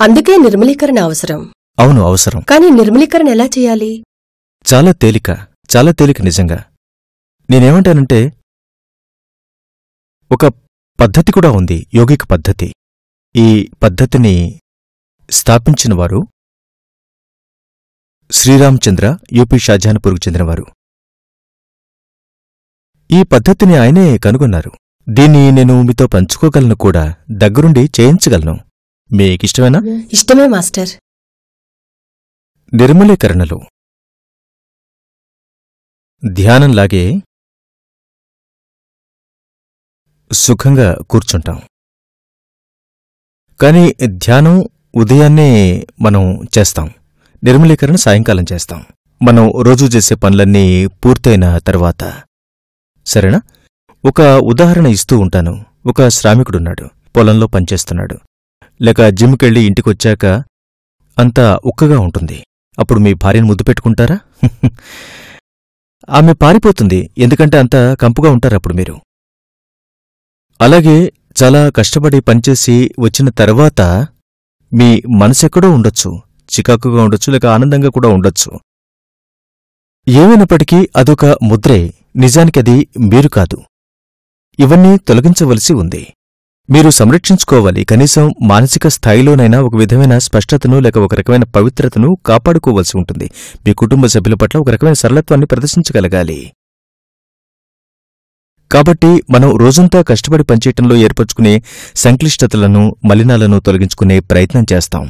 అందుకే నిర్మలీకరణ అవసరం. అవును, అవసరం. కానీ నిర్మలీకరణ ఎలా చేయాలి? చాలా తేలిక నిజంగా. నేనేమంటానంటే, ఒక పద్ధతి కూడా ఉంది, యోగిక పద్ధతి. ఈ పద్ధతిని స్థాపించినవారు శ్రీరామచంద్ర, యూపీ షాజహాన్పూర్కు చెందినవారు. ఈ పద్ధతిని ఆయనే కనుగొన్నారు. దీన్ని నేను మీతో పంచుకోగలను కూడా, దగ్గరుండి చేయించగలను. మీకిష్టమేనా? ఇష్టమే మాస్టర్. నిర్మలీకరణలో ధ్యానంలాగే సుఖంగా కూర్చుంటాం. కాని ధ్యానం ఉదయాన్నే మనం చేస్తాం, నిర్మలీకరణ సాయంకాలం చేస్తాం. మనం రోజూ చేసే పనులన్నీ పూర్తయిన తర్వాత. సరేనా? ఒక ఉదాహరణ ఇస్తూ ఉంటాను. ఒక శ్రామికుడున్నాడు, పొలంలో పనిచేస్తున్నాడు. లేక జిమ్కెళ్ళి ఇంటికొచ్చాక అంతా ఉక్కగా ఉంటుంది. అప్పుడు మీ భార్యను ముద్దు పెట్టుకుంటారా? ఆమె పారిపోతుంది, ఎందుకంటే అంత కంపుగా ఉంటారప్పుడు మీరు. అలాగే చాలా కష్టపడి పనిచేసి వచ్చిన తర్వాత మీ మనసెక్కడో ఉండొచ్చు, చికాకుగా ఉండొచ్చు, లేక ఆనందంగా కూడా ఉండొచ్చు. ఏమైనప్పటికీ అదొక ముద్రే, నిజానికది మీరు కాదు. ఇవన్నీ తొలగించవలసి ఉంది. మీరు సంరక్షించుకోవాలి. కనీసం మానసిక స్థాయిలోనైనా ఒక విధమైన స్పష్టతను లేక ఒక రకమైన పవిత్రతను కాపాడుకోవలసి ఉంటుంది. మీ కుటుంబ సభ్యుల పట్ల ఒక రకమైన సరళత్వాన్ని ప్రదర్శించగలగాలి. కాబట్టి మనం రోజంతా కష్టపడి పనిచేయటంలో ఏర్పరచుకునే సంక్లిష్టతలను, మలినాలను తొలగించుకునే ప్రయత్నం చేస్తాం.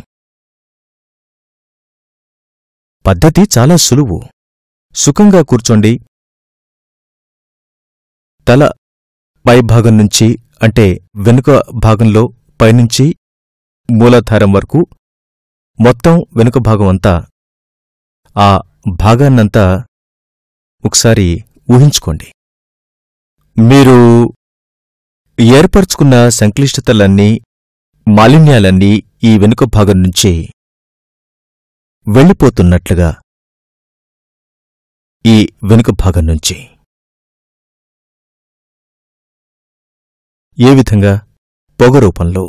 పద్ధతి చాలా సులువు. సుఖంగా కూర్చోండి. తల పైభాగం నుంచి, అంటే వెనుక భాగంలో పైనుంచి మూలాధారం వరకు మొత్తం వెనుక భాగం అంతా, ఆ భాగాన్నంతా ఒకసారి ఊహించుకోండి. మీరు ఏర్పరచుకున్న సంక్లిష్టతలన్నీ, మాలిన్యాలన్నీ ఈ వెనుక భాగం నుంచి వెళ్ళిపోతున్నట్లుగా, ఈ వెనుక భాగం నుంచి. ఏ విధంగా? పొగ రూపంలో.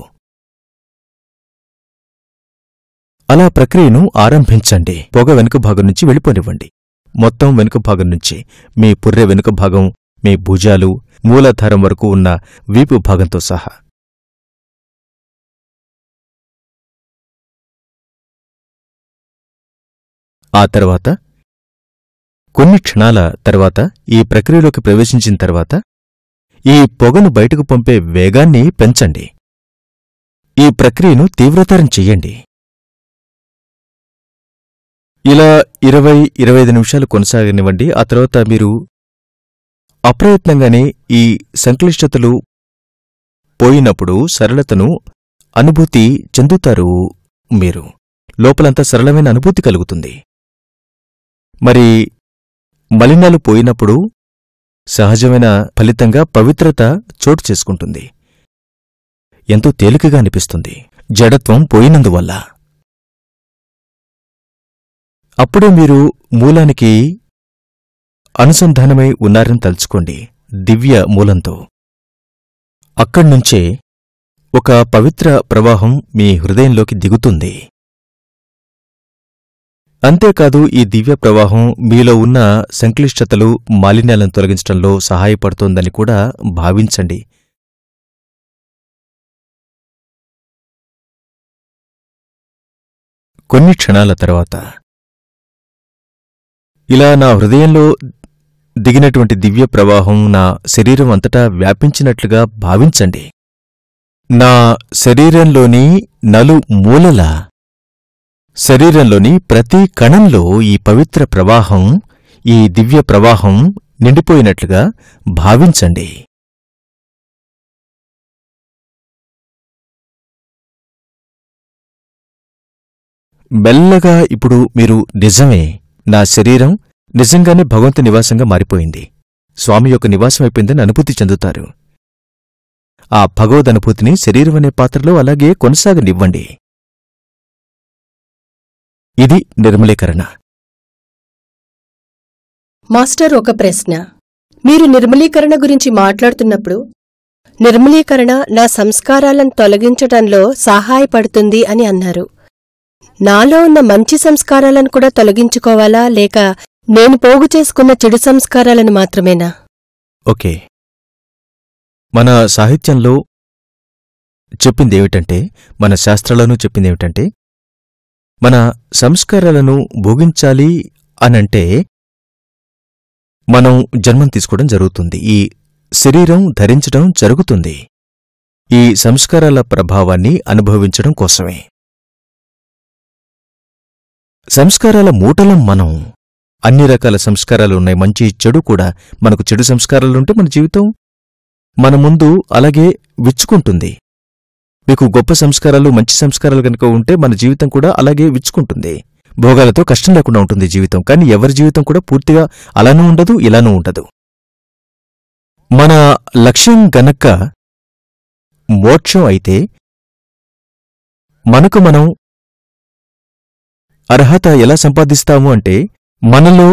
అలా ప్రక్రియను ఆరంభించండి. పొగ వెనుక భాగం నుంచి వెళ్ళిపోనివ్వండి. మొత్తం వెనుక భాగం నుంచి, మీ పుర్రె వెనుక భాగం, మీ భుజాలు, మూలాధారం వరకు ఉన్న వీపు భాగంతో సహా. ఆ తర్వాత కొన్ని క్షణాల తర్వాత, ఈ ప్రక్రియలోకి ప్రవేశించిన తర్వాత, ఈ పొగను బయటకు పంపే వేగాన్ని పెంచండి. ఈ ప్రక్రియను తీవ్రతరం చెయ్యండి. ఇలా 20-25 నిమిషాలు కొనసాగనివ్వండి. ఆ తర్వాత మీరు అప్రయత్నంగానే ఈ సంక్లిష్టతలు పోయినప్పుడు సరళతను అనుభూతి చెందుతారు. మీరు లోపలంతా సరళమైన అనుభూతి కలుగుతుంది. మరి మలినాలు పోయినప్పుడు సహజమైన ఫలితంగా పవిత్రత చోటు చేసుకుంటుంది. ఎంతో తేలికగా అనిపిస్తుంది, జడత్వం పోయినందువల్ల. అప్పుడే మీరు మూలానికి అనుసంధానమై ఉన్నారని తలుచుకోండి, దివ్య మూలంతో. అక్కడ్నుంచే ఒక పవిత్ర ప్రవాహం మీ హృదయంలోకి దిగుతుంది. అంతేకాదు, ఈ దివ్య ప్రవాహం మీలో ఉన్న సంక్లిష్టతలు, మాలిన్యాలను తొలగించడంలో సహాయపడుతోందని కూడా భావించండి. కొన్ని క్షణాల తర్వాత ఇలా నా హృదయంలో దిగినటువంటి దివ్య ప్రవాహం నా శరీరం అంతటా వ్యాపించినట్లుగా భావించండి. నా శరీరంలోని నలుమూలలా, శరీరంలోని ప్రతి కణంలో ఈ పవిత్ర ప్రవాహం, ఈ దివ్య ప్రవాహం నిండిపోయినట్లుగా భావించండి. మెల్లగా ఇప్పుడు మీరు నిజమే, నా శరీరం నిజంగానే భగవంతు నివాసంగా మారిపోయింది, స్వామి యొక్క నివాసమైపోయిందని అనుభూతి చెందుతారు. ఆ భగవదనుభూతిని శరీరమనే పాత్రలో అలాగే కొనసాగనివ్వండి. ఇది నిర్మలీకరణ. మాస్టర్, ఒక ప్రశ్న. మీరు నిర్మలీకరణ గురించి మాట్లాడుతున్నప్పుడు నిర్మలీకరణ నా సంస్కారాలను తొలగించటంలో సహాయపడుతుంది అని అన్నారు. నాలో ఉన్న మంచి సంస్కారాలను కూడా తొలగించుకోవాలా, లేక నేను పోగు చేసుకున్న చెడు సంస్కారాలను మాత్రమేనా? ఓకే, మన సాహిత్యంలో చెప్పిందేమిటంటే, మన శాస్త్రాలను చెప్పిందేమిటంటే, మన సంస్కారాలను భోగించాలి అనంటే మనం జన్మం తీసుకోవడం జరుగుతుంది. ఈ శరీరం ధరించడం జరుగుతుంది ఈ సంస్కారాల ప్రభావాన్ని అనుభవించడం కోసమే. సంస్కారాల మూటలం మనం. అన్ని రకాల సంస్కారాలు ఉన్నాయి, మంచి చెడు కూడా. మనకు చెడు సంస్కారాలుంటే మన జీవితం మన ముందు అలాగే విచ్చుకుంటుంది. మీకు గొప్ప సంస్కారాలు, మంచి సంస్కారాలు కనుక ఉంటే మన జీవితం కూడా అలాగే విచ్చుకుంటుంది. భోగాలతో కష్టం లేకుండా ఉంటుంది జీవితం. కానీ ఎవరి జీవితం కూడా పూర్తిగా అలానూ ఉండదు, ఇలానూ ఉండదు. మన లక్ష్యం గనక మోక్షం అయితే మనకు మనం అర్హత ఎలా సంపాదిస్తాము అంటే, మనలో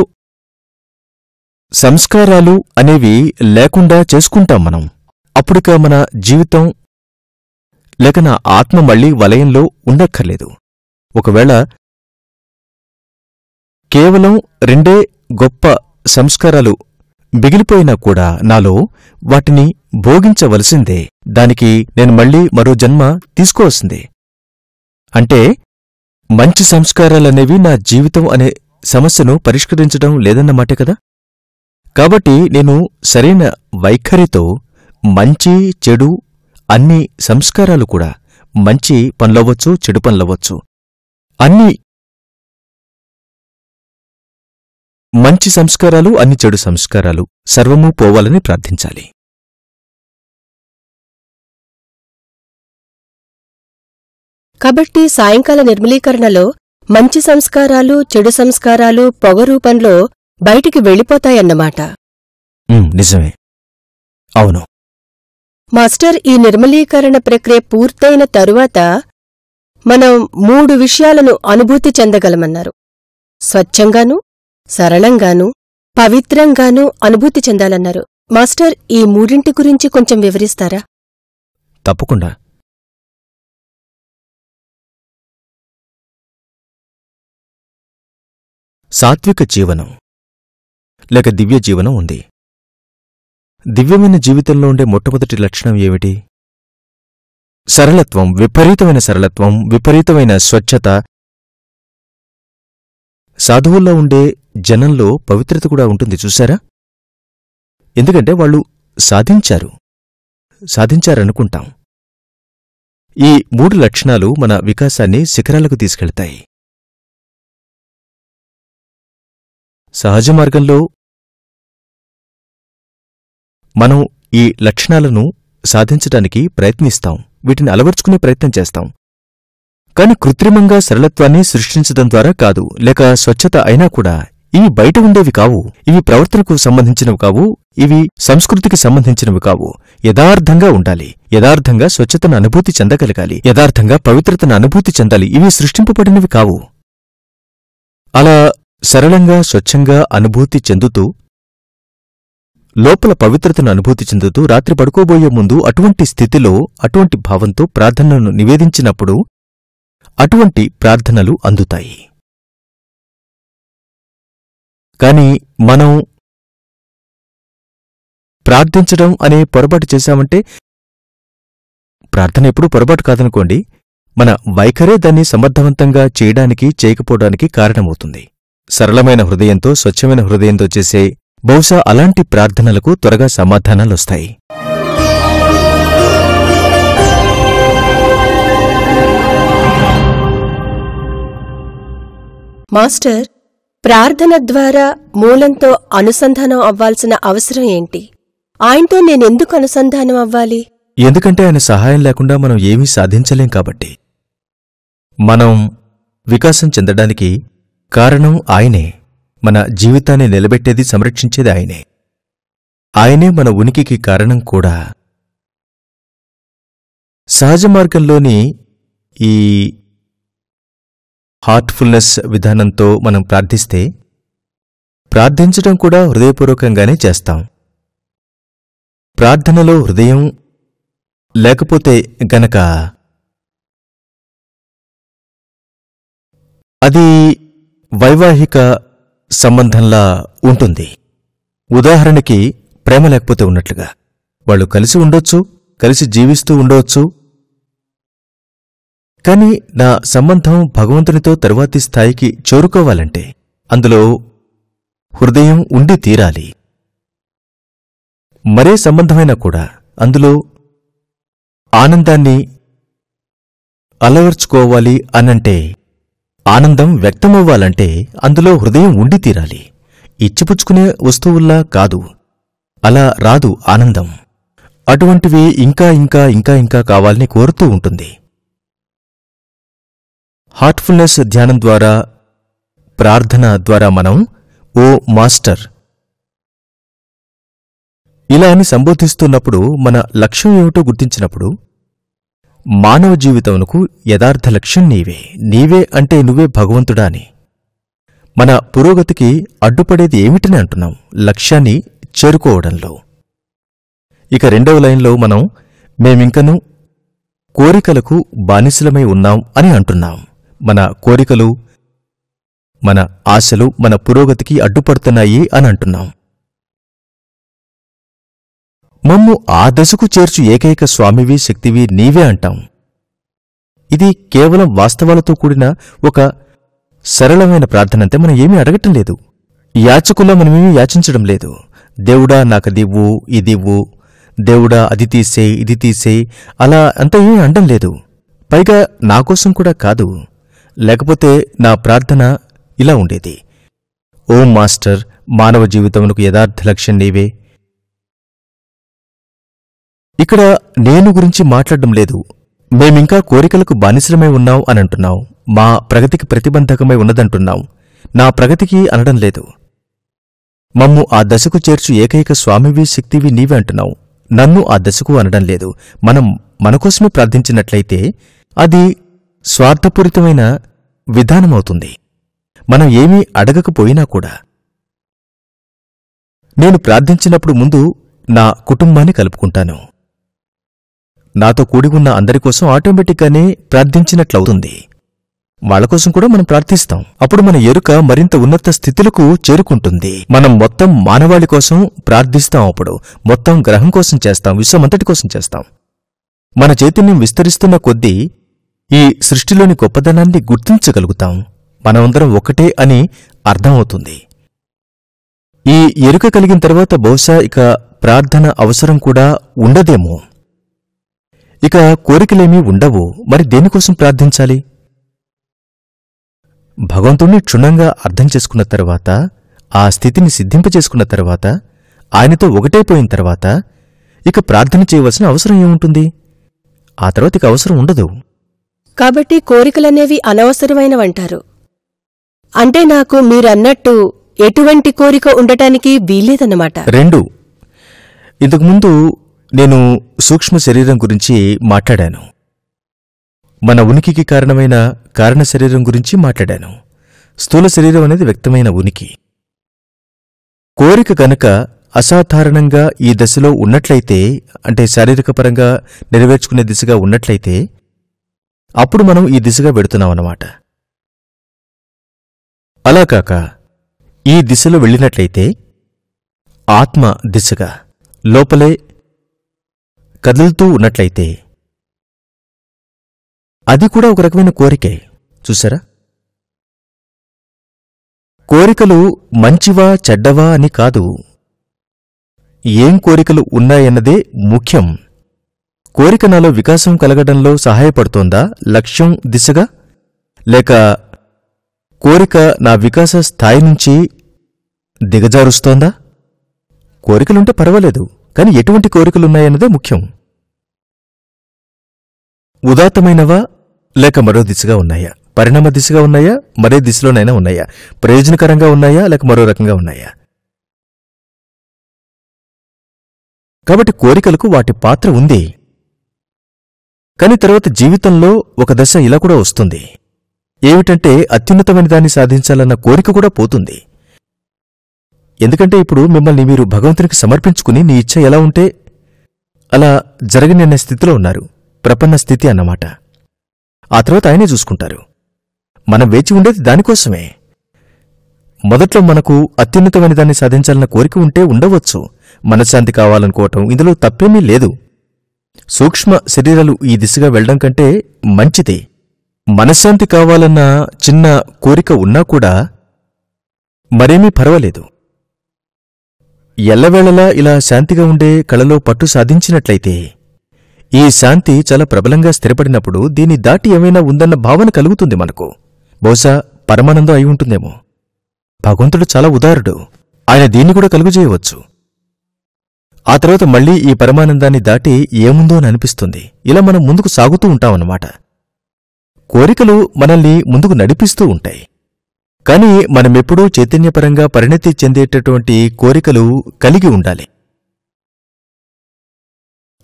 సంస్కారాలు అనేవి లేకుండా చేసుకుంటాం మనం. అప్పుడిక మన జీవితం లేక నా ఆత్మ మళ్లీ వలయంలో ఉండక్కర్లేదు. ఒకవేళ కేవలం 2 గొప్ప సంస్కారాలు మిగిలిపోయినా కూడా నాలో వాటిని భోగించవలసిందే. దానికి నేను మళ్లీ మరో జన్మ తీసుకోవలసిందే. అంటే మంచి సంస్కారాలనేవి నా జీవితం అనే సమస్యను పరిష్కరించడం లేదన్నమాటే కదా. కాబట్టి నేను సరైన వైఖరితో మంచి చెడు అన్ని సంస్కారాలు కూడా, మంచి పనులవ్వచ్చు, చెడు పనులవ్వచ్చు, అన్ని మంచి సంస్కారాలు, అన్ని చెడు సంస్కారాలు సర్వమూ పోవాలని ప్రార్థించాలి. కాబట్టి సాయంకాల నిర్మలీకరణలో మంచి సంస్కారాలు, చెడు సంస్కారాలు పొగ రూపంలో బయటికి వెళ్ళిపోతాయన్నమాట. నిజమే, అవును. మాస్టర్, ఈ నిర్మలీకరణ ప్రక్రియ పూర్తయిన తరువాత మనం 3 విషయాలను అనుభూతి చెందగలమన్నారు. స్వచ్ఛంగానూ, సరళంగానూ, పవిత్రంగానూ అనుభూతి చెందాలన్నారు. మాస్టర్, ఈ 3 గురించి కొంచెం వివరిస్తారా? తప్పకుండా. సాత్విక జీవనం లేక దివ్య జీవనం ఉంది. దివ్యమైన జీవితంలో ఉండే మొట్టమొదటి లక్షణం ఏమిటి? సరళత్వం, విపరీతమైన సరళత్వం, విపరీతమైన స్వచ్ఛత. సాధువుల్లో ఉండే జనంలో పవిత్రత కూడా ఉంటుంది, చూశారా? ఎందుకంటే వాళ్ళు సాధించారనుకుంటాం. ఈ 3 లక్షణాలు మన వికాసాన్ని శిఖరాలకు తీసుకెళ్తాయి. సహజ మార్గంలో మనం ఈ లక్షణాలను సాధించడానికి ప్రయత్నిస్తాం, వీటిని అలవర్చుకునే ప్రయత్నం చేస్తాం. కాని కృత్రిమంగా సరళత్వాన్ని సృష్టించడం ద్వారా కాదు, లేక స్వచ్ఛత అయినా కూడా ఇవి బయట ఉండేవి కావు, ఇవి ప్రవర్తనకు సంబంధించినవి కావు, ఇవి సంస్కృతికి సంబంధించినవి కావు. యథార్థంగా ఉండాలి, యథార్థంగా స్వచ్ఛతను అనుభూతి చెందగలగాలి, యథార్థంగా పవిత్రతను అనుభూతి చెందాలి. ఇవి సృష్టింపబడినవి కావు. అలా సరళంగా, స్వచ్ఛంగా అనుభూతి చెందుతూ, లోపల పవిత్రతను అనుభూతి చెందుతూ రాత్రి పడుకోబోయే ముందు అటువంటి స్థితిలో, అటువంటి భావంతో ప్రార్థనను నివేదించినప్పుడు అటువంటి ప్రార్థనలు అందుతాయి. కాని మనం ప్రార్థించడం అనే పొరపాటు చేశామంటే, ప్రార్థన ఎప్పుడూ పొరపాటు కాదనుకోండి, మన వైఖరే దాన్ని సమర్థవంతంగా చేయడానికి, చేయకపోవడానికి కారణమవుతుంది. సరళమైన హృదయంతో, స్వచ్ఛమైన హృదయంతో చేసే బహుశా అలాంటి ప్రార్థనలకు త్వరగా సమాధానాలొస్తాయి. మాస్టర్, ప్రార్థన ద్వారా మూలంతో అనుసంధానం అవ్వాల్సిన అవసరం ఏంటి? ఆయనతో నేనెందుకు అనుసంధానం అవ్వాలి? ఎందుకంటే ఆయన సహాయం లేకుండా మనం ఏమీ సాధించలేం కాబట్టి. మనం వికాసం చెందడానికి కారణం ఆయనే. మన జీవితాన్ని నిలబెట్టేది, సంరక్షించేది ఆయనే. ఆయనే మన ఉనికికి కారణం కూడా. సహజ మార్గంలోని ఈ హార్ట్ఫుల్నెస్ విధానంతో మనం ప్రార్థిస్తే, ప్రార్థించడం కూడా హృదయపూర్వకంగానే చేస్తాం. ప్రార్థనలో హృదయం లేకపోతే గనక అది వైవాహిక సంబంధంలా ఉంటుంది. ఉదాహరణకి ప్రేమ లేకపోతే ఉన్నట్లుగా. వాళ్ళు కలిసి ఉండొచ్చు, కలిసి జీవిస్తూ ఉండవచ్చు. కాని నా సంబంధం భగవంతునితో తరువాతి స్థాయికి చేరుకోవాలంటే అందులో హృదయం ఉండి తీరాలి. మరే సంబంధమైనా కూడా అందులో ఆనందాన్ని అలవర్చుకోవాలి అనంటే, ఆనందం వ్యక్తమవ్వాలంటే అందులో హృదయం ఉండి తీరాలి. ఇచ్చిపుచ్చుకునే వస్తువుల్లా కాదు, అలా రాదు ఆనందం. అటువంటివి ఇంకా ఇంకా ఇంకా ఇంకా కావాలని కోరుతూ ఉంటుంది. హార్ట్ఫుల్నెస్ ధ్యానం ద్వారా, ప్రార్థన ద్వారా మనం ఓ మాస్టర్ ఇలా అని సంబోధిస్తున్నప్పుడు మన లక్ష్యం ఏమిటో గుర్తించినప్పుడు, మానవ జీవితమునకు యథార్థ లక్ష్యం నీవే. నీవే అంటే నువ్వే భగవంతుడా అని. మన పురోగతికి అడ్డుపడేది ఏమిటని అంటున్నాం? లక్ష్యాన్ని చేరుకోవడంలో. ఇక రెండవ లైన్లో మనం మేమింకనూ కోరికలకు బానిసలమై ఉన్నాం అని అంటున్నాం. మన కోరికలు, మన ఆశలు మన పురోగతికి అడ్డుపడుతున్నాయి అని అంటున్నాం. మమ్ము ఆ దశకు చేర్చు ఏకైక స్వామివి, శక్తివి నీవే అంటాం. ఇది కేవలం వాస్తవాలతో కూడిన ఒక సరళమైన ప్రార్థనంతే. మనం ఏమీ అడగటం లేదు. యాచకుల్లో మనమేమీ యాచించడం లేదు. దేవుడా నాకదివ్వు, ఇదివ్వు, దేవుడా అది తీసేయ్, ఇది తీసేయ్, అలా అంతా ఏమీ అనడం లేదు. పైగా నాకోసం కూడా కాదు. లేకపోతే నా ప్రార్థన ఇలా ఉండేది: ఓం మాస్టర్, మానవ జీవితమునకు యథార్థ లక్ష్యం నీవే. ఇక్కడ నేను గురించి మాట్లాడడం లేదు. మేమింకా కోరికలకు బానిసలమై ఉన్నాం అని అంటున్నాం. మా ప్రగతికి ప్రతిబంధకమై ఉన్నదంటున్నాం. నా ప్రగతికి అనడం లేదు. మమ్ము ఆ దశకు చేర్చు ఏకైక స్వామివి, శక్తివి నీవే అంటున్నావు. నన్ను ఆ దశకు అనడం లేదు. మనం మనకోసమే ప్రార్థించినట్లయితే అది స్వార్థపూరితమైన విధానమవుతుంది. మనం ఏమీ అడగకపోయినా కూడా. నేను ప్రార్థించినప్పుడు ముందు నా కుటుంబాన్ని కలుపుకుంటాను. నాతో కూడి ఉన్న అందరికోసం ఆటోమేటిక్గానే ప్రార్థించినట్లవుతుంది. వాళ్లకోసం కూడా మనం ప్రార్థిస్తాం. అప్పుడు మన ఎరుక మరింత ఉన్నత స్థితులకు చేరుకుంటుంది. మనం మొత్తం మానవాళి కోసం ప్రార్థిస్తాం. అప్పుడు మొత్తం గ్రహం కోసం చేస్తాం, విశ్వమంతటి కోసం చేస్తాం. మన చైతన్యం విస్తరిస్తున్న కొద్దీ ఈ సృష్టిలోని గొప్పదనాన్ని గుర్తించగలుగుతాం. మనమందరం ఒకటే అని అర్థమవుతుంది. ఈ ఎరుక కలిగిన తర్వాత బహుశా ఇక ప్రార్థన అవసరం కూడా ఉండదేమో. ఇక కోరికలేమీ ఉండవు. మరి దేనికోసం ప్రార్థించాలి? భగవంతుణ్ణి క్షుణ్ణంగా అర్థం చేసుకున్న తర్వాత, ఆ స్థితిని సిద్ధింపచేసుకున్న తర్వాత, ఆయనతో ఒకటైపోయిన తర్వాత ఇక ప్రార్థన చేయవలసిన అవసరం ఏముంటుంది? ఆ తర్వాత ఇక అవసరం ఉండదు. కాబట్టి కోరికలనేవి అనవసరమైనవంటారు. అంటే నాకు మీరన్నట్టు ఎటువంటి కోరిక ఉండటానికి వీల్లేదన్నమాట. రెండు, ఇంతకుముందు నేను సూక్ష్మ శరీరం గురించి మాట్లాడాను. మన ఉనికికి కారణమైన కారణ శరీరం గురించి మాట్లాడాను. స్థూల శరీరం అనేది వ్యక్తమైన ఉనికి. కోరిక గనక అసాధారణంగా ఈ దశలో ఉన్నట్లయితే, అంటే శారీరకపరంగా నెరవేర్చుకునే దిశగా ఉన్నట్లయితే, అప్పుడు మనం ఈ దిశగా వెడుతున్నామన్నమాట. అలా కాక ఈ దిశలో వెళ్ళినట్లయితే ఆత్మ దిశగా లోపలే కదులుతూ ఉన్నట్లయితే అది కూడా ఒక రకమైన కోరికే. చూసారా? కోరికలు మంచివా చెడ్డవా అని కాదు, ఏం కోరికలు ఉన్నాయన్నదే ముఖ్యం. కోరిక నాలో వికాసం కలగడంలో సహాయపడుతోందా లక్ష్యం దిశగా? లేక కోరిక నా వికాస స్థాయి నుంచి దిగజారుస్తోందా? కోరికలుంటే పర్వాలేదు, కాని ఎటువంటి కోరికలున్నాయన్నదే ముఖ్యం. ఉదాత్తమైనవా లేక మరో దిశగా ఉన్నాయా? పరిణామ దిశగా ఉన్నాయా? మరే దిశలోనైనా ఉన్నాయా? ప్రయోజనకరంగా ఉన్నాయా లేక మరో రకంగా ఉన్నాయా? కాబట్టి కోరికలకు వాటి పాత్ర ఉంది. కాని తర్వాత జీవితంలో ఒక దశ ఇలా కూడా వస్తుంది. ఏమిటంటే అత్యున్నతమైన దాన్ని సాధించాలన్న కోరిక కూడా పోతుంది. ఎందుకంటే ఇప్పుడు మిమ్మల్ని మీరు భగవంతునికి సమర్పించుకుని నీ ఇచ్ఛ ఎలా ఉంటే అలా జరగని అనే స్థితిలో ఉన్నారు. ప్రపన్న స్థితి అన్నమాట. ఆ తర్వాత ఆయనే చూసుకుంటారు. మనం వేచి ఉండేది దానికోసమే. మొదట్లో మనకు అత్యున్నతమైన దాన్ని సాధించాలన్న కోరిక ఉంటే ఉండవచ్చు. మనశ్శాంతి కావాలనుకోవటం ఇందులో తప్పేమీ లేదు. సూక్ష్మ శరీరాలు ఈ దిశగా వెళ్లడం కంటే మంచిది. మనశ్శాంతి కావాలన్న చిన్న కోరిక ఉన్నా కూడా మరేమీ పర్వాలేదు. ఎల్లవేళలా ఇలా శాంతిగా ఉండే కళలో పట్టు సాధించినట్లయితే ఈ శాంతి చాలా ప్రబలంగా స్థిరపడినప్పుడు దీన్ని దాటి ఏమైనా ఉందన్న భావన కలుగుతుంది మనకు. బహుశా పరమానందం అయి ఉంటుందేమో. భగవంతుడు చాలా ఉదారుడు. ఆయన దీన్ని కూడా కలుగజేయవచ్చు. ఆ తర్వాత మళ్లీ ఈ పరమానందాన్ని దాటి ఏముందో అని అనిపిస్తుంది. ఇలా మనం ముందుకు సాగుతూ ఉంటామన్నమాట. కోరికలు మనల్ని ముందుకు నడిపిస్తూ ఉంటాయి. కాని మనమెప్పుడూ చైతన్యపరంగా పరిణతి చెందేటటువంటి కోరికలు కలిగి ఉండాలి.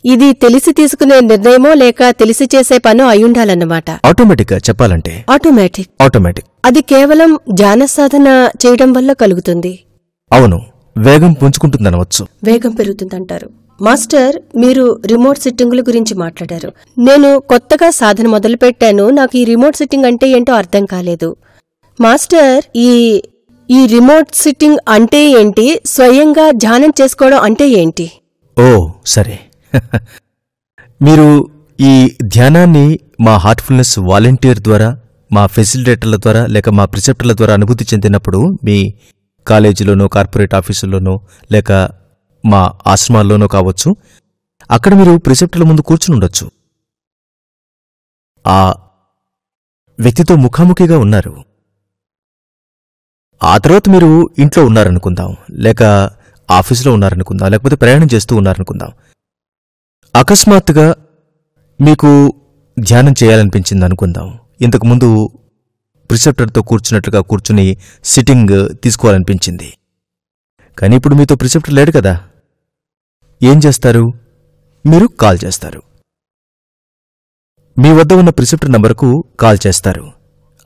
ఇది తెలిసి తీసుకునే నిర్ణయమో లేక తెలిసి చేసే పనో అయ్యుండాలన్నమాట. ఆటోమేటిక్గా చెప్పాలంటే ఆటోమేటిక్. అది కేవలం ధ్యాన సాధన చేయడం వల్ల కలుగుతుంది. అవును, వేగం పుంజుకుంటుందనవచ్చు. వేగం పెరుగుతుందంటారు. మాస్టర్, మీరు రిమోట్ సిట్టింగుల గురించి మాట్లాడారు. నేను కొత్తగా సాధన మొదలుపెట్టాను. నాకు ఈ రిమోట్ సిట్టింగ్ అంటే ఏంటో అర్థం కాలేదు. మాస్టర్, ఈ రిమోట్ సిట్టింగ్ అంటే ఏంటి? స్వయంగా ధ్యానం చేసుకోవడం అంటే ఏంటి? ఓ సరే, మీరు ఈ ధ్యానాన్ని మా హార్ట్ఫుల్నెస్ వాలంటీర్ ద్వారా, మా ఫెసిలిటేటర్ల ద్వారా లేక మా ప్రిసెప్టర్ల ద్వారా అనుభూతి చెందినప్పుడు మీ కాలేజీలోనో కార్పొరేట్ ఆఫీసుల్లోనో లేక మా ఆశ్రమాల్లోనో కావచ్చు, అక్కడ మీరు ప్రిసెప్టర్ల ముందు కూర్చుని ఉండొచ్చు. ఆ వ్యక్తితో ముఖాముఖిగా ఉన్నారు. ఆ తర్వాత మీరు ఇంట్లో ఉన్నారనుకుందాం, లేక ఆఫీసులో ఉన్నారనుకుందాం, లేకపోతే ప్రయాణం చేస్తూ ఉన్నారనుకుందాం. అకస్మాత్తుగా మీకు ధ్యానం చేయాలనిపించింది అనుకుందాం. ఇంతకుముందు ప్రిసెప్టర్తో కూర్చున్నట్లుగా కూర్చుని సిట్టింగ్ తీసుకోవాలనిపించింది. కానీ ఇప్పుడు మీతో ప్రిసెప్టర్ లేడు కదా. ఏం చేస్తారు? మీరు కాల్ చేస్తారు. మీ వద్ద ఉన్న ప్రిసెప్టర్ నంబరుకు కాల్ చేస్తారు.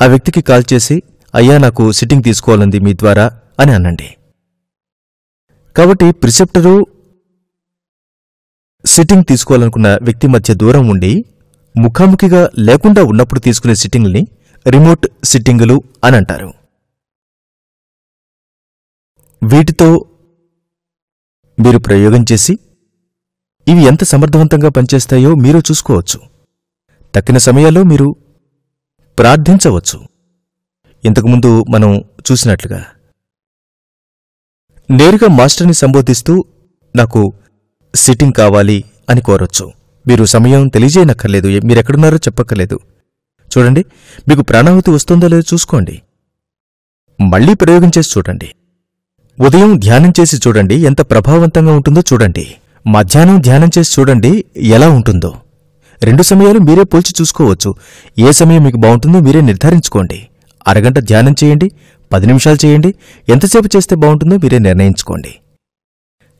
ఆ వ్యక్తికి కాల్ చేసి, అయ్యా నాకు సిట్టింగ్ తీసుకోవాలంది మీ ద్వారా అని అనండి. కాబట్టి ప్రిసెప్టరు సిట్టింగ్ తీసుకోవాలనుకున్న వ్యక్తి మధ్య దూరం ఉండి ముఖాముఖిగా లేకుండా ఉన్నప్పుడు తీసుకునే సిట్టింగ్ని రిమోట్ సిట్టింగులు అని అంటారు. వీటితో మీరు ప్రయోగం చేసి ఇవి ఎంత సమర్థవంతంగా పనిచేస్తాయో మీరు చూసుకోవచ్చు. తక్కిన సమయాల్లో మీరు ప్రార్థించవచ్చు. ఇంతకుముందు మనం చూసినట్లుగా నేరుగా మాస్టర్ని సంబోధిస్తూ నాకు సిట్టింగ్ కావాలి అని కోరొచ్చు. మీరు సమయం తెలియజేయనక్కర్లేదు, మీరెక్కడున్నారో చెప్పక్కర్లేదు. చూడండి, మీకు ప్రాణాహుతి వస్తుందో లేదో చూసుకోండి. మళ్లీ ప్రయోగం చేసి చూడండి. ఉదయం ధ్యానం చేసి చూడండి, ఎంత ప్రభావవంతంగా ఉంటుందో చూడండి. మధ్యాహ్నం ధ్యానం చేసి చూడండి ఎలా ఉంటుందో. 2 సమయాలు మీరే పోల్చి చూసుకోవచ్చు. ఏ సమయం మీకు బాగుంటుందో మీరే నిర్ధారించుకోండి. అరగంట ధ్యానం చేయండి, 10 నిమిషాలు చేయండి, ఎంతసేపు చేస్తే బాగుంటుందో మీరే నిర్ణయించుకోండి.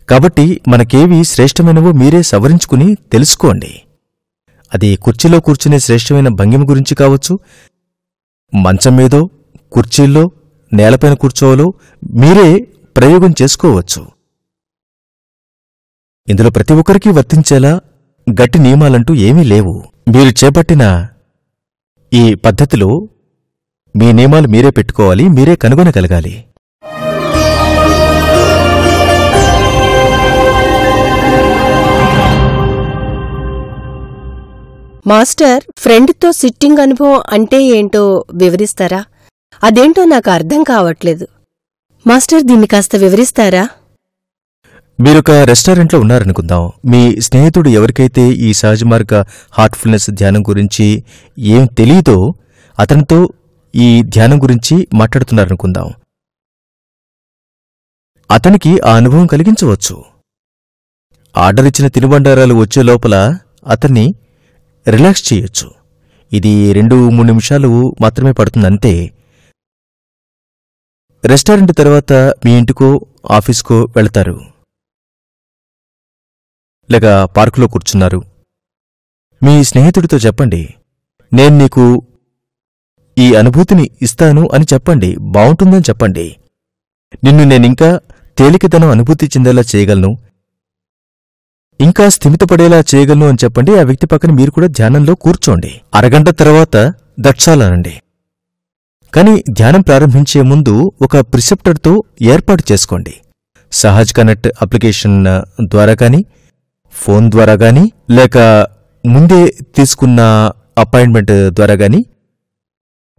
కాబట్టి మనకేవి శ్రేష్టమైనవో మీరే సవరించుకుని తెలుసుకోండి. అది కుర్చీలో కూర్చునే శ్రేష్టమైన భంగిమ గురించి కావచ్చు, మంచం మీదో కుర్చీల్లో నేలపైన కూర్చోవాలో మీరే ప్రయోగం చేసుకోవచ్చు. ఇందులో ప్రతి ఒక్కరికీ వర్తించేలా గట్టి నియమాలంటూ ఏమీ లేవు. మీరు చేపట్టిన ఈ పద్ధతిలో మీ నియమాలు మీరే పెట్టుకోవాలి, మీరే కనుగొనగలగాలి. మాస్టర్, ఫ్రెండ్తో సిట్టింగ్ అనుభవం అంటే ఏంటో వివరిస్తారా? అదేంటో నాకు అర్థం కావట్లేదు. మాస్టర్, దీన్ని కాస్త వివరిస్తారా? మీరొక రెస్టారెంట్లో ఉన్నారనుకుందాం. మీ స్నేహితుడు ఎవరికైతే ఈ సహజమార్గ హార్ట్ఫుల్నెస్ ధ్యానం గురించి ఏం తెలీదో అతనితో ఈ ధ్యానం గురించి మాట్లాడుతున్నారనుకుందాం. అతనికి ఆ అనుభవం కలిగించవచ్చు. ఆర్డర్ ఇచ్చిన తినుబండారాలు వచ్చే లోపల అతన్ని రిలాక్స్ చేయొచ్చు. ఇది 2-3 నిమిషాలు మాత్రమే పడుతుందంతే. రెస్టారెంట్ తర్వాత మీ ఇంటికో ఆఫీస్కో వెళతారు, లేక పార్కులో కూర్చున్నారు. మీ స్నేహితుడితో చెప్పండి, నేను నీకు ఈ అనుభూతిని ఇస్తాను అని చెప్పండి, బావుంటుందని చెప్పండి. నిన్ను నేనింకా తేలికదనం అనుభూతి చెందేలా చేయగలను, ఇంకా స్థిమితపడేలా చేయగలను అని చెప్పండి. ఆ వ్యక్తి పక్కన మీరు కూడా ధ్యానంలో కూర్చోండి. అరగంట తర్వాత దట్సాల్ అనండి. కానీ ధ్యానం ప్రారంభించే ముందు ఒక ప్రిసెప్టర్తో ఏర్పాటు చేసుకోండి. సహజ్ కనెక్ట్ అప్లికేషన్ ద్వారా గాని, ఫోన్ ద్వారా గాని, లేక ముందే తీసుకున్న అపాయింట్మెంట్ ద్వారా గాని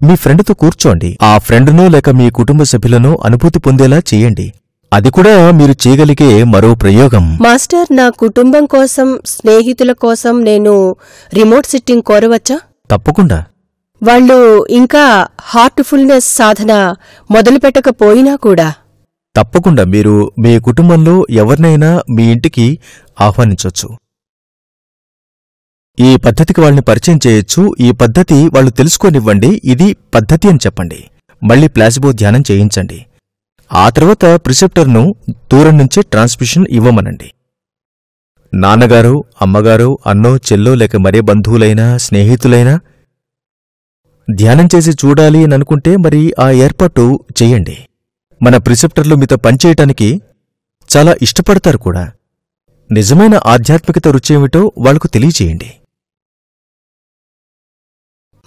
మీ ఫ్రెండ్తో కూర్చోండి. ఆ ఫ్రెండ్నో లేక మీ కుటుంబ సభ్యులనో అనుభూతి పొందేలా చెయ్యండి. అది కూడా మీరు చేయగలిగే మరో ప్రయోగం. మాస్టర్, నా కుటుంబం కోసం, స్నేహితుల కోసం నేను రిమోట్ సిట్టింగ్ కోరవచ్చా? తప్పకుండా. వాళ్ళు ఇంకా హార్ట్ఫుల్నెస్ సాధన మొదలుపెట్టకపోయినా కూడా? తప్పకుండా మీరు మీ కుటుంబంలో ఎవరినైనా మీ ఇంటికి ఆహ్వానించొచ్చు. ఈ పద్ధతికి వాళ్ళని పరిచయం చేయొచ్చు. ఈ పద్ధతి వాళ్ళు తెలుసుకోనివ్వండి. ఇది పద్ధతి అని చెప్పండి. మళ్ళీ ప్లాసిబో ధ్యానం చేయించండి. ఆ తర్వాత ప్రిసెప్టర్ను దూరం నుంచే ట్రాన్స్మిషన్ ఇవ్వమనండి. నాన్నగారు, అమ్మగారు, అన్నో, చెల్లో లేక మరే బంధువులైనా, స్నేహితులైనా ధ్యానం చేసి చూడాలి అని అనుకుంటే మరి ఆ ఏర్పాటు చెయ్యండి. మన ప్రిసెప్టర్లు మీతో పనిచేయటానికి చాలా ఇష్టపడతారు కూడా. నిజమైన ఆధ్యాత్మికత రుచేమిటో వాళ్లకు తెలియచేయండి.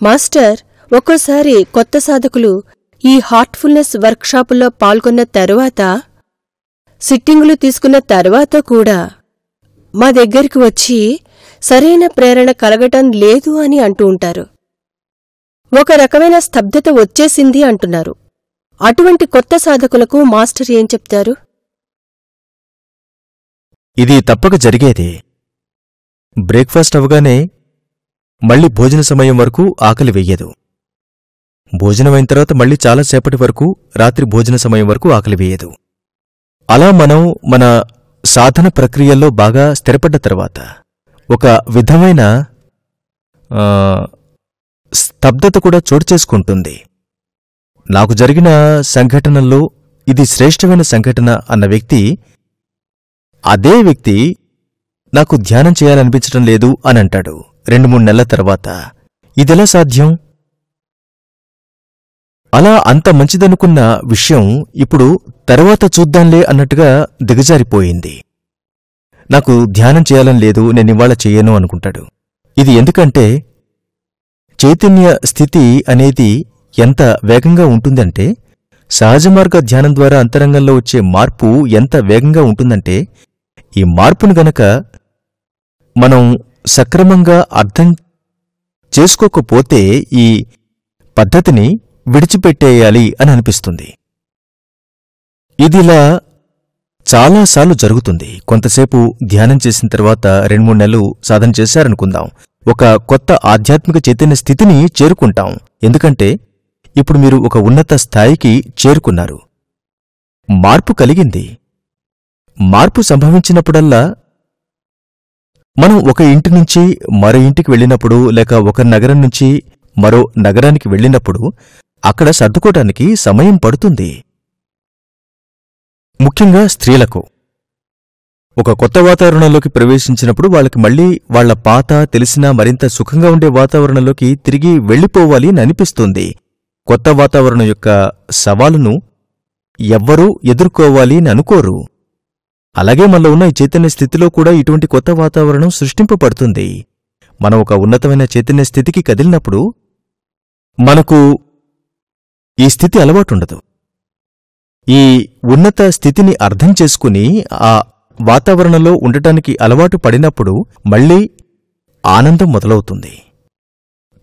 మాస్టర్, ఒక్కోసారి కొత్త సాధకులు ఈ హార్ట్ఫుల్నెస్ వర్క్షాపుల్లో పాల్గొన్న తరువాత, సిట్టింగులు తీసుకున్న తర్వాత కూడా మా దగ్గరికి వచ్చి సరైన ప్రేరణ కలగటం లేదు అని అంటూ ఉంటారు. ఒక రకమైన స్తబ్దత వచ్చేసింది అంటున్నారు. అటువంటి కొత్త సాధకులకు మాస్టర్ ఏం చెప్తారు? ఇది తప్పక జరిగేదే. బ్రేక్ఫాస్ట్ అవగానే మళ్ళీ భోజన సమయం వరకు ఆకలి వెయ్యదు. భోజనమైన తర్వాత మళ్ళీ చాలాసేపటి వరకు, రాత్రి భోజన సమయం వరకు ఆకలి వేయదు. అలా మనం మన సాధన ప్రక్రియల్లో బాగా స్థిరపడ్డ తర్వాత ఒక విధమైన స్తబ్దత కూడా చోటు చేసుకుంటుంది. నాకు జరిగిన సంఘటనల్లో ఇది శ్రేష్టమైన సంఘటన అన్న వ్యక్తి, అదే వ్యక్తి నాకు ధ్యానం చేయాలనిపించటం లేదు అని అంటాడు 2-3 నెలల తర్వాత. ఇదెలా సాధ్యం? అలా అంత మంచిదనుకున్న విషయం ఇప్పుడు తరువాత చూద్దాంలే అన్నట్టుగా దిగజారిపోయింది. నాకు ధ్యానం చేయాలని లేదు, నేనివాళ చెయ్యను అనుకుంటాడు. ఇది ఎందుకంటే చైతన్య స్థితి అనేది ఎంత వేగంగా ఉంటుందంటే, సహజమార్గ ధ్యానం ద్వారా అంతరంగంలో వచ్చే మార్పు ఎంత వేగంగా ఉంటుందంటే, ఈ మార్పును గనక మనం సక్రమంగా అర్థం చేసుకోకపోతే ఈ పద్ధతిని విడిచిపెట్టేయాలి అని అనిపిస్తుంది. ఇదిలా చాలాసార్లు జరుగుతుంది. కొంతసేపు ధ్యానం చేసిన తర్వాత 2-3 నెలలు సాధన చేశారనుకుందాం, ఒక కొత్త ఆధ్యాత్మిక చైతన్య స్థితిని చేరుకుంటాం. ఎందుకంటే ఇప్పుడు మీరు ఒక ఉన్నత స్థాయికి చేరుకున్నారు. మార్పు కలిగింది. మార్పు సంభవించినప్పుడల్లా మనం ఒక ఇంటి నుంచి మరో ఇంటికి వెళ్ళినప్పుడు, లేక ఒక నగరం నుంచి మరో నగరానికి వెళ్ళినప్పుడు అక్కడ సర్దుకోవటానికి సమయం పడుతుంది. ముఖ్యంగా స్త్రీలకు ఒక కొత్త వాతావరణంలోకి ప్రవేశించినప్పుడు వాళ్ళకి మళ్లీ వాళ్ల పాత, తెలిసిన మరింత సుఖంగా ఉండే వాతావరణంలోకి తిరిగి వెళ్ళిపోవాలి అని అనిపిస్తుంది. కొత్త వాతావరణం యొక్క సవాలును ఎవ్వరూ ఎదుర్కోవాలి అని అనుకోరు. అలాగే మనలో ఉన్న ఈ చైతన్య స్థితిలో కూడా ఇటువంటి కొత్త వాతావరణం సృష్టింపబడుతుంది. మనం ఒక ఉన్నతమైన చైతన్య స్థితికి కదిలినప్పుడు మనకు ఈ స్థితి అలవాటుండదు. ఈ ఉన్నత స్థితిని అర్థం చేసుకుని ఆ వాతావరణంలో ఉండటానికి అలవాటు పడినప్పుడు మళ్లీ ఆనందం మొదలవుతుంది.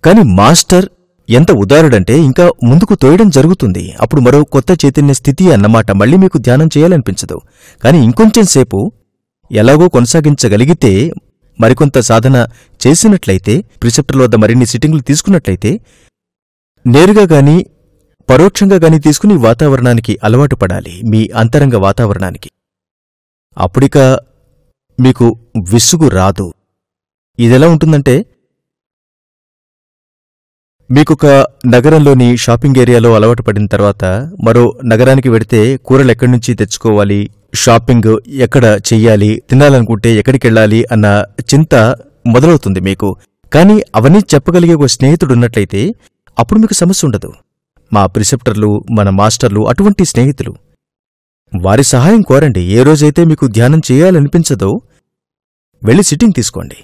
కాని మాస్టర్ ఎంత ఉదారుడంటే ఇంకా ముందుకు తోయడం జరుగుతుంది. అప్పుడు మరో కొత్త చైతన్య స్థితి అన్నమాట. మళ్లీ మీకు ధ్యానం చేయాలనిపించదు. కాని ఇంకొంచెం సేపు ఎలాగో కొనసాగించగలిగితే, మరికొంత సాధన చేసినట్లయితే, ప్రిసెప్టర్ల వద్ద మరిన్ని సిట్టింగులు తీసుకున్నట్లయితే, నేరుగా గాని పరోక్షంగా గాని తీసుకుని వాతావరణానికి అలవాటు పడాలి, మీ అంతరంగ వాతావరణానికి. అప్పుడిక మీకు విసుగు రాదు. ఇదెలా ఉంటుందంటే, మీకొక నగరంలోని షాపింగ్ ఏరియాలో అలవాటు పడిన తర్వాత మరో నగరానికి వెడితే కూరలెక్కడి నుంచి తెచ్చుకోవాలి, షాపింగ్ ఎక్కడ చెయ్యాలి, తినాలనుకుంటే ఎక్కడికెళ్ళాలి అన్న చింత మొదలవుతుంది మీకు. కాని అవన్నీ చెప్పగలిగే ఒక స్నేహితుడున్నట్లయితే అప్పుడు మీకు సమస్య ఉండదు. మా ప్రిసెప్టర్లు, మన మాస్టర్లు అటువంటి స్నేహితులు. వారి సహాయం కోరండి. ఏ రోజైతే మీకు ధ్యానం చేయాలనిపించదో వెళ్ళి సిట్టింగ్ తీసుకోండి.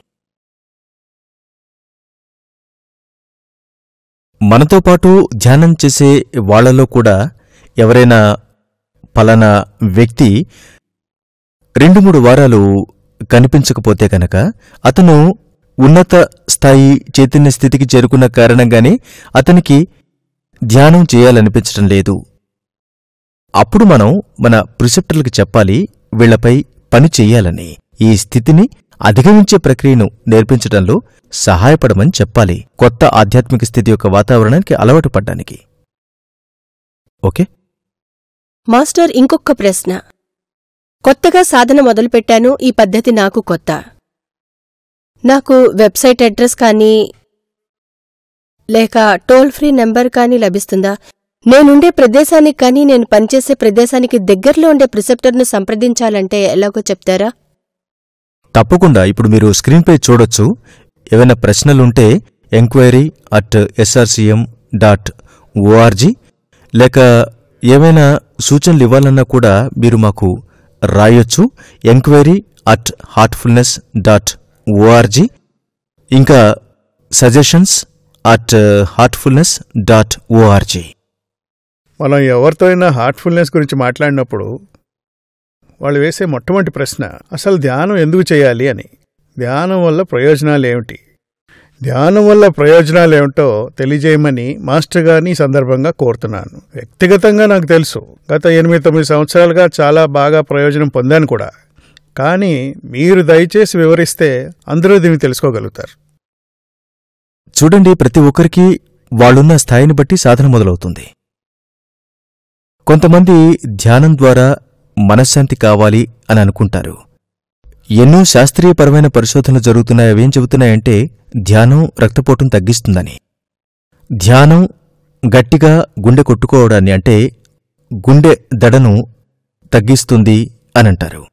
మనతో పాటు ధ్యానం చేసే వాళ్లలో కూడా ఎవరైనా ఫలానా వ్యక్తి 2-3 వారాలు కనిపించకపోతే కనుక అతను ఉన్నత స్థాయి చైతన్య స్థితికి చేరుకున్న కారణంగానే అతనికి ధ్యానం చేయాలనిపించటం లేదు. అప్పుడు మనం మన ప్రిసెప్టర్లకు చెప్పాలి వీళ్లపై పని చెయ్యాలని, ఈ స్థితిని అధిగమించే ప్రక్రియను నేర్పించడంలో సహాయపడమని చెప్పాలి, కొత్త ఆధ్యాత్మిక స్థితి యొక్క వాతావరణానికి అలవాటు పడ్డానికి. ఓకే మాస్టర్, ఇంకొక ప్రశ్న. కొత్తగా సాధన మొదలుపెట్టాను. ఈ పద్ధతి నాకు కొత్త. నాకు వెబ్సైట్ అడ్రస్ కానీ లేక టోల్ ఫ్రీ నెంబర్ కానీ లభిస్తుందా? నేనుండే ప్రదేశానికి కానీ నేను పనిచేసే ప్రదేశానికి దగ్గరలో ఉండే ప్రిసెప్టర్ను సంప్రదించాలంటే ఎలాగో చెప్తారా? తప్పకుండా. ఇప్పుడు మీరు స్క్రీన్పై చూడొచ్చు. ఏవైనా ప్రశ్నలుంటే enquiry@srcm.org లేక ఏవైనా సూచనలు ఇవ్వాలన్నా కూడా మీరు మాకు రాయొచ్చు. enquiry@heartfulness.org ఇంకా suggestions@heartfulness.org. మనం ఎవరితో అయినా హార్ట్ఫుల్నెస్ గురించి మాట్లాడినప్పుడు వాళ్ళు వేసే మొట్టమొదటి ప్రశ్న అసలు ధ్యానం ఎందుకు చేయాలి అని. ధ్యానం వల్ల ప్రయోజనాలేమిటి? ధ్యానం వల్ల ప్రయోజనాలేమిటో తెలియజేయమని మాస్టర్ గారిని ఈ సందర్భంగా కోరుతున్నాను. వ్యక్తిగతంగా నాకు తెలుసు, గత 8-9 సంవత్సరాలుగా చాలా బాగా ప్రయోజనం పొందాను కూడా. కానీ మీరు దయచేసి వివరిస్తే అందరూ దీన్ని తెలుసుకోగలుగుతారు. చూడండి, ప్రతి ఒక్కరికి వాళ్ళున్న స్థాయిని బట్టి సాధన మొదలవుతుంది. కొంతమంది ధ్యానం ద్వారా మనశ్శాంతి కావాలి అని అనుకుంటారు. ఎన్నో శాస్త్రీయపరమైన పరిశోధనలు జరుగుతున్నాయి. అవేం చెబుతున్నాయంటే ధ్యానం రక్తపోటును తగ్గిస్తుందని, ధ్యానం గట్టిగా గుండె కొట్టుకోవడాన్ని అంటే గుండె దడను తగ్గిస్తుంది అనంటారు.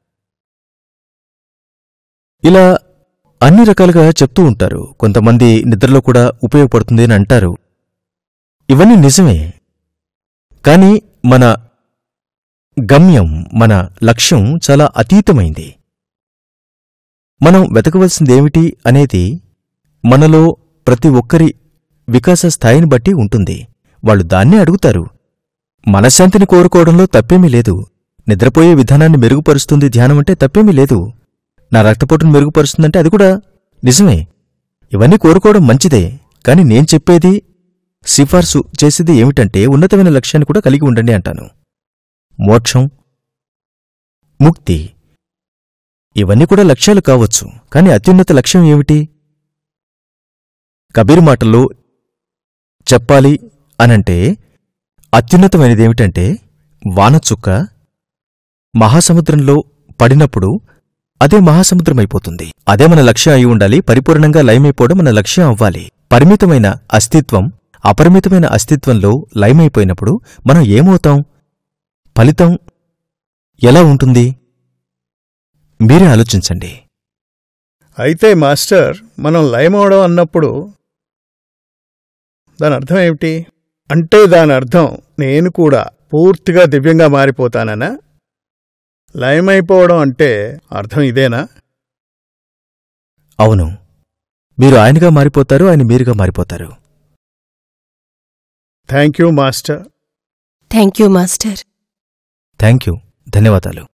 ఇలా అన్ని రకాలుగా చెప్తూ ఉంటారు. కొంతమంది నిద్రలో కూడా ఉపయోగపడుతుంది అని అంటారు. ఇవన్నీ నిజమే. కాని మన గమ్యం, మన లక్ష్యం చాలా అతీతమైంది. మనం వెతకవలసిందేమిటి అనేది మనలో ప్రతి ఒక్కరి వికాస స్థాయిని బట్టి ఉంటుంది. వాళ్ళు దాన్నే అడుగుతారు. మనశ్శాంతిని కోరుకోవడంలో తప్పేమీ లేదు. నిద్రపోయే విధానాన్ని మెరుగుపరుస్తుంది ధ్యానం అంటే తప్పేమీ లేదు. నా రక్తపోటును మెరుగుపరుస్తుందంటే అది కూడా నిజమే. ఇవన్నీ కోరుకోవడం మంచిదే. కాని నేను చెప్పేది, సిఫార్సు చేసేది ఏమిటంటే ఉన్నతమైన లక్ష్యాన్ని కూడా కలిగి ఉండండి అంటాను. మోక్షం, ముక్తి ఇవన్నీ కూడా లక్ష్యాలు కావచ్చు. కాని అత్యున్నత లక్ష్యం ఏమిటి? కబీర్ మాటల్లో చెప్పాలి అనంటే అత్యున్నతమైనదేమిటంటే వానచుక్క మహాసముద్రంలో పడినప్పుడు అదే మహాసముద్రమైపోతుంది. అదే మన లక్ష్యం అయి ఉండాలి. పరిపూర్ణంగా లయమైపోవడం మన లక్ష్యం అవ్వాలి. పరిమితమైన అస్తిత్వం అపరిమితమైన అస్తిత్వంలో లయమైపోయినప్పుడు మనం ఏమవుతాం? ఫలితం ఎలా ఉంటుంది? మీరే ఆలోచించండి. అయితే మాస్టర్, మనం లయమవడం అన్నప్పుడు దాని అర్థం ఏమిటి? అంటే దాని అర్థం నేను కూడా పూర్తిగా దివ్యంగా మారిపోతాననా? లయమైపోవడం అంటే అర్థం ఇదేనా? అవును, మీరు ఆయనగా మారిపోతారు, ఆయన మీరుగా మారిపోతారు. Thank you master. Thank you master. Thank you, ధన్యవాదాలు.